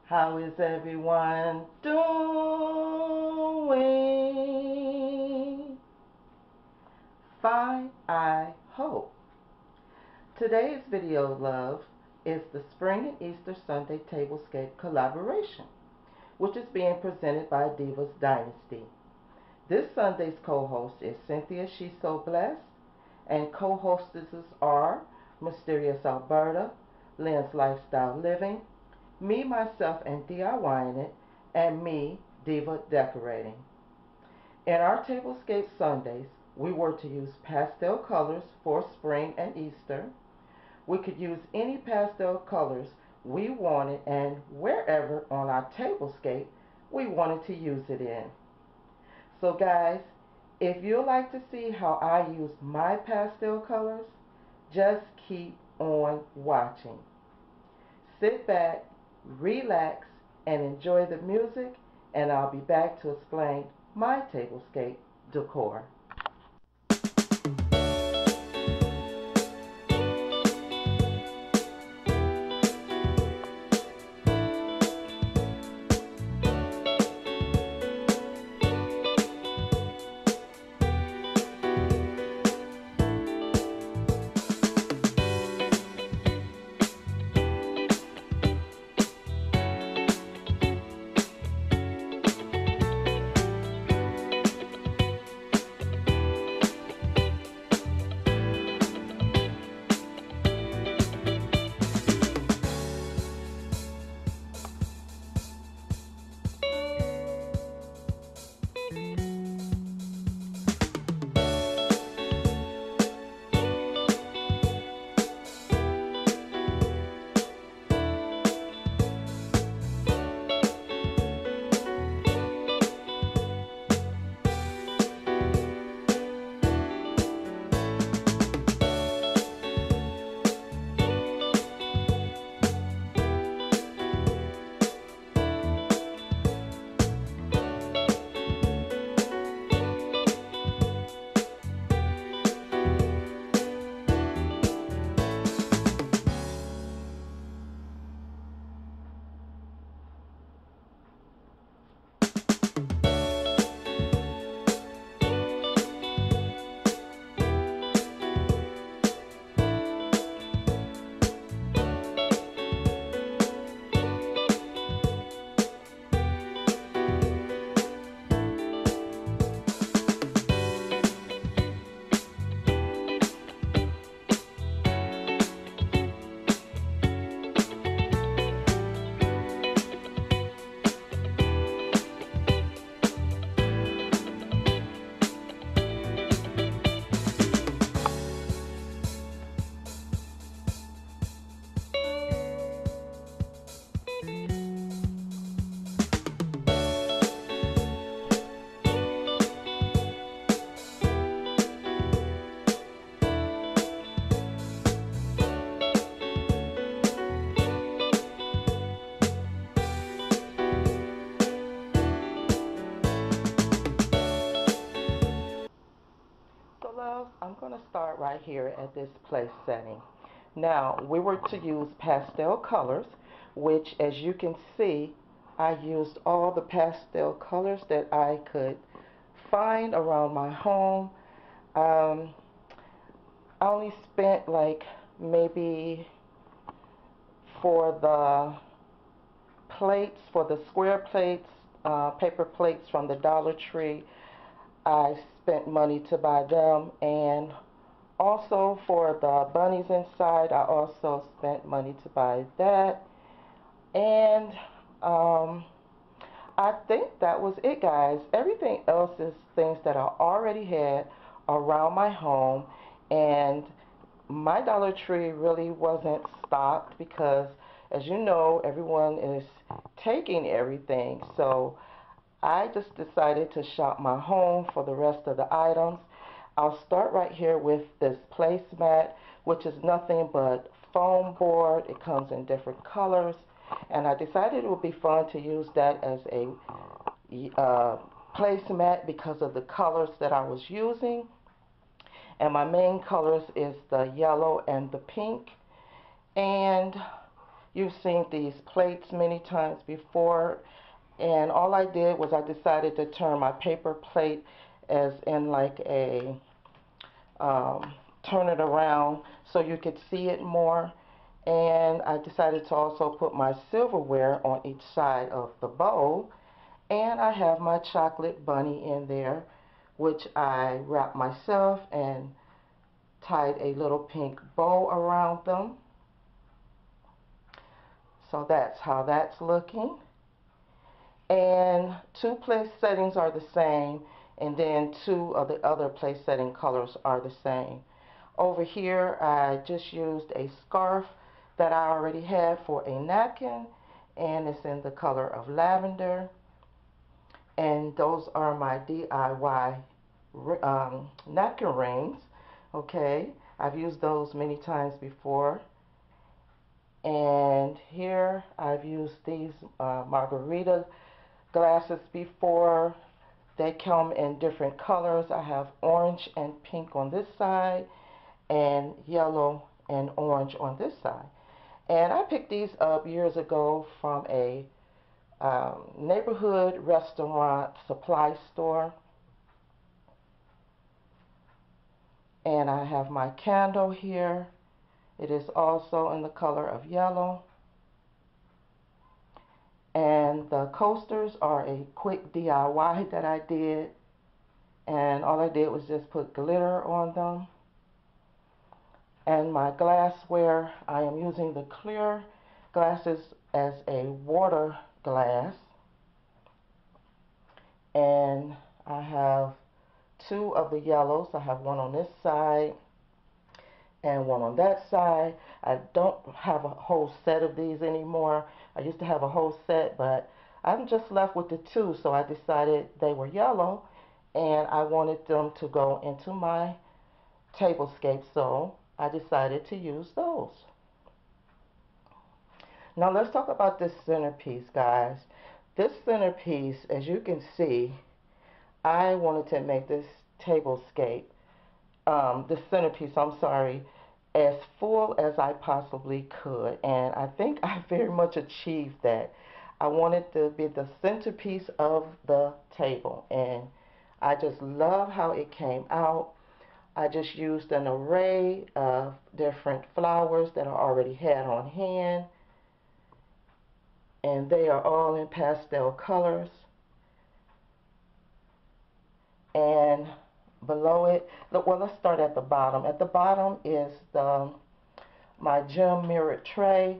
How is everyone doing? Fine, I hope. Today's video, love, is the Spring and Easter Sunday Tablescape collaboration, which is being presented by Diva's Dynasty. This Sunday's co-host is Cynthia Shesobless, and co-hostesses are Mysterious Alberta, Lynn's Lifestyle Living, me, myself, and DIYing it, and me, Diva Decorating. In our Tablescape Sundays, we were to use pastel colors for spring and Easter. We could use any pastel colors we wanted and wherever on our Tablescape we wanted to use it in. So guys, if you'd like to see how I use my pastel colors, just keep on watching. Sit back, relax, and enjoy the music, and I'll be back to explain my Tablescape decor. I'm going to start right here at this place setting. Now, we were to use pastel colors, which, as you can see, I used all the pastel colors that I could find around my home. I only spent like maybe for the plates, for the square plates, paper plates from the Dollar Tree, I spent money to buy them, and also for the bunnies inside, I also spent money to buy that. And I think that was it, guys. Everything else is things that I already had around my home, and my Dollar Tree really wasn't stocked because, as you know, everyone is taking everything. So I just decided to shop my home for the rest of the items. I'll start right here with this placemat, which is nothing but foam board. It comes in different colors, and I decided it would be fun to use that as a placemat because of the colors that I was using. And my main colors is the yellow and the pink. And You've seen these plates many times before, and all I did was I decided to turn my paper plate as in like a turn it around so you could see it more. And I decided to also put my silverware on each side of the bowl. And I have my chocolate bunny in there, which I wrapped myself and tied a little pink bow around them. So that's how that's looking. And two place settings are the same, and then two of the other place setting colors are the same. Over here I just used a scarf that I already had for a napkin, and it's in the color of lavender. And those are my DIY napkin rings. Okay, I've used those many times before. And here I've used these margarita glasses before. They come in different colors. I have orange and pink on this side and yellow and orange on this side. And I picked these up years ago from a neighborhood restaurant supply store. And I have my candle here. It is also in the color of yellow. And the coasters are a quick DIY that I did. And all I did was just put glitter on them. And my glassware, I am using the clear glasses as a water glass. And I have two of the yellows. I have one on this side and one on that side. I don't have a whole set of these anymore. I used to have a whole set, but I'm just left with the two, so I decided they were yellow and I wanted them to go into my tablescape, so I decided to use those. Now let's talk about this centerpiece, guys. This centerpiece, as you can see, I wanted to make this tablescape, this centerpiece, I'm sorry, as full as I possibly could. And I think I very much achieved that. I wanted to be the centerpiece of the table. And I just love how it came out. I just used an array of different flowers that I already had on hand. And they are all in pastel colors. And below it, well, let's start at the bottom. At the bottom is my gem mirrored tray,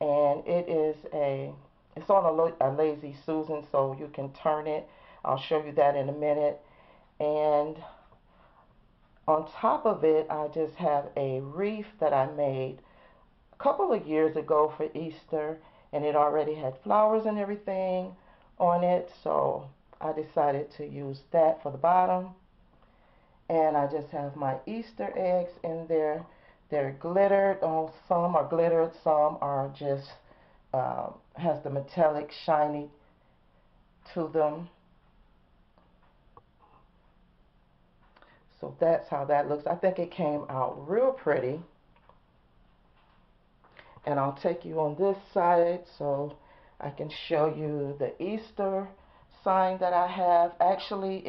and it's on a lazy Susan, so you can turn it. I'll show you that in a minute. And on top of it, I just have a wreath that I made a couple of years ago for Easter, and it already had flowers and everything on it, so I decided to use that for the bottom. And I just have my Easter eggs in there. They're glittered. Some are glittered, some are just has the metallic shiny to them. So that's how that looks. I think it came out real pretty. And I'll take you on this side so I can show you the Easter sign that I have. Actually,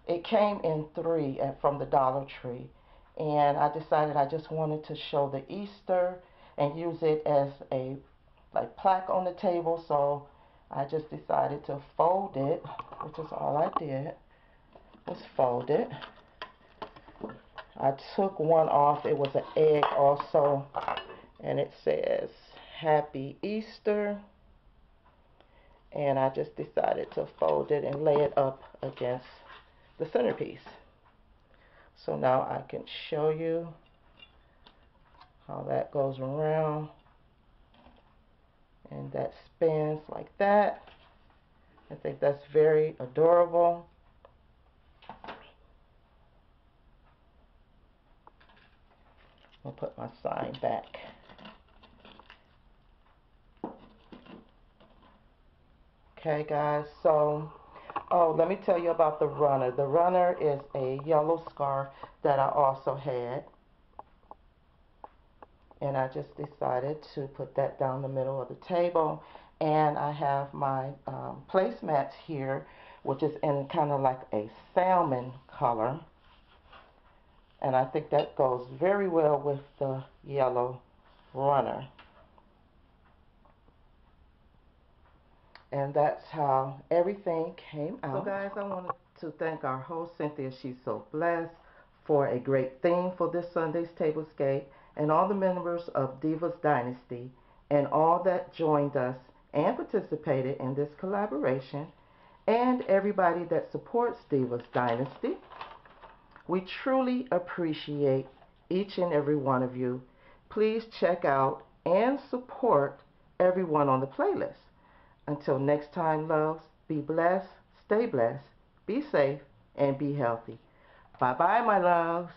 it came in 3 from the Dollar Tree, and I decided I just wanted to show the Easter and use it as a plaque on the table, so I just decided to fold it, which is all I did, was fold it. I took one off. It was an egg also, and it says Happy Easter. And I just decided to fold it and lay it up against the centerpiece. So now I can show you how that goes around, and that spins like that. I think that's very adorable. I'll put my sign back. Okay, guys, so let me tell you about the runner. The runner is a yellow scarf that I also had. And I just decided to put that down the middle of the table. And I have my placemats here, which is in kind of like a salmon color. And I think that goes very well with the yellow runner. And that's how everything came out. So guys, I wanted to thank our host, Cynthia Shesobless, for a great theme for this Sunday's Tablescape, and all the members of Diva's Dynasty, and all that joined us and participated in this collaboration, and everybody that supports Diva's Dynasty. We truly appreciate each and every one of you. Please check out and support everyone on the playlist. Until next time, loves, be blessed, stay blessed, be safe, and be healthy. Bye-bye, my loves.